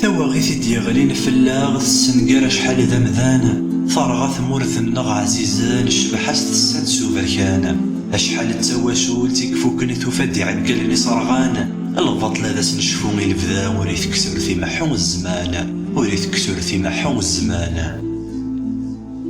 ثواغيث ديغلين فلاغ السنقار شحال ذا مذانا ثرغا ثمورث النغ عزيزان شبحاس تسادس وبركانا اشحال التواشول تكفوكني تفدي عقلني صرغانا البطل هذا سنشفو البدا وريث كسر في محوم الزمانة وريث كسر في محوم الزمانة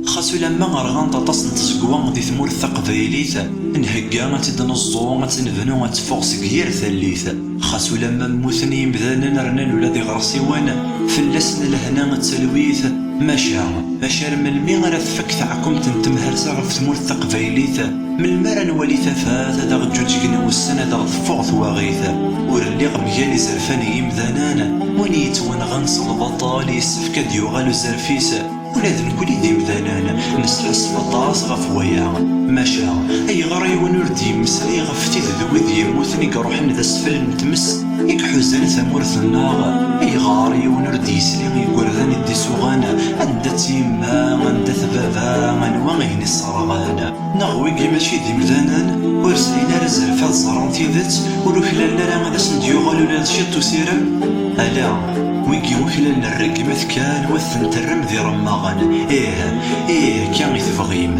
خاصو لما غرغان تطاس نتزقوان دي ثمور الثقفيليثة نهقا غتدنزو غتنبنو غتفوق سكير ثليثة خاصو لما موثني مذانا نرنال ولادي غرسيوانا فلسنا لهنا غتسلويثة ماشا من المي غرا تفك تعكم تنتمهرسا غف ثمور الثقفيليثة من المرا نولي ثفاثة دا غتجوجقنا والسنة دا غتفوق ثواغيثة ورلي غميالي زرفاني يمذانانا ونيت ونغنص البطال يسفك ديوغالو زرفيسة ولادن كولي دي مذانانا نسحس بطاس غف ويا ماشا اي غري ونردي مسري غفتي ذوذ يموثني كروح ذا سفل نتمس يك حزن ثمورث الناغ اي غاري ونردي سلي يقرذاني دي سوغانا عند تيما عند ثبابا غنواغين الصرغانا نغويقي ماشي دي مذانان ورسلينا رزرفا الزرانتي ذات ولوكلالنا لا غدا سنديوغالو لا شيطو سيرم الا ويجي وكلن الرقمة كان وثن ترم ذي رماغن ايه كان يتفغيم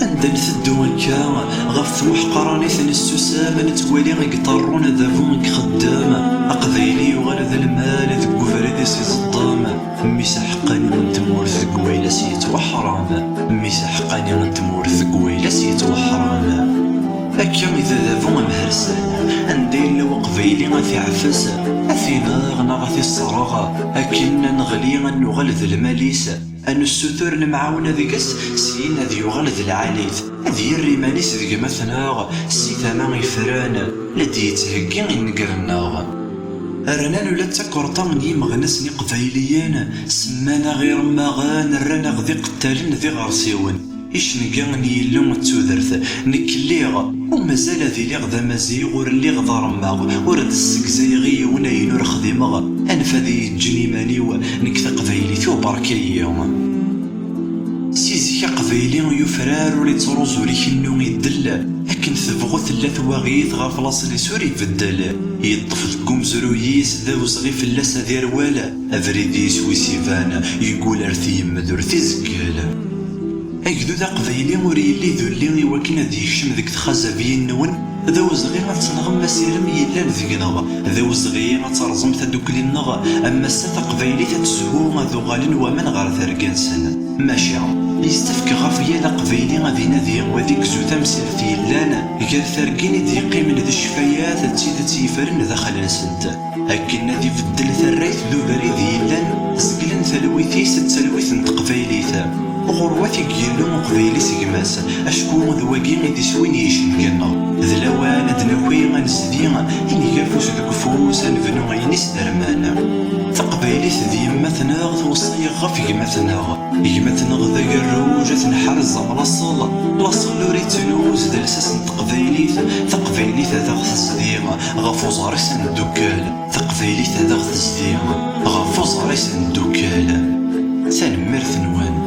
عندن ثدو كان غف محقراني ثن السسامة نتوالي غيقطرون ذافون خدامة اقذيلي وغال ذا المال ذكو فريدي سيصدام ميسا حقاني من تمور ذكويلة سيت وحرام ميسا حقاني من تمور ذكويلة سيت وحرام أكيا إذا ذافو مهرسان عندي لو قبيلي غاثي عفاسة أثينا غنا غاثي الصراغة أكينا نغلي غنوغل ذا الماليسة أن السثور المعاونة ذيكس سينا ذي يغل ذا العاليث ذي الرمانيس ذي مثناغ سيثاما غيفرانا لدي يتهكي غنقرناغ أرنا ولا تكرطان يمغنسني قبيليان سمانا غير ماغان رانا غذي قتالين ذي غرسيون إيش نقاني اللوم تودرث نكليغ ومازال ذي ليغ ذا مزيغ ور الليغ ذا رماغ ورد السكزايغي وناين ور خديمغ أنفا ذي يجني مانيو نكثا قبيلي ثو بركي يوم سيزيكا قبيلي يفرار ولي تروز ولي كنو يدل لكن ثبغو ثلاث واغيث غافلاص لي سوري بدل يطف ذكم زرويس ذا وزغي فلاس ذي روالا أفريديس ويسيفانا يقول أرثي يمد ورثي زكالا أكدو ذا قبيلي وريلي ذولي وكنا ذي يكشم ذيك تخازابين نون ذا وزغي غتنغم مسيرم يلان ذيقنغ ذا وزغي غترزم تدوكلي النغ أما الساتا قبيلي تتزهو ذو غالين ومن غار ثرقانسن ماشا يستفك غافيا لقبيلي غادي نادي وذيك زو تمسير تيلانا قال ثرقيني ذي قيمن ذي الشفايات تيدا تيفرن ذا خلنسنت هكا نادي بدل ثريت ذو بريد يلان زقلن ثلويثي ست ثلويث نتقبيليثا غرواتي يلو قبيلي سيقماس أشكو ذواقي غيدي سوين يشنقنا ذلوان دناكوي غنزدينا إني قافوس ذوك فوس نبنو غينيس درمانا تقبيلي ذي مثناغ توصي غف يمثناغ ذا قروجة تنحر الزمر لاصل ريتنوز ذا لساس تقبيلي ذا غثزدينا غفو زاريس ندوكال تقبيلي ذا غثزدينا غفو زاريس ندوكال سنمرث نوان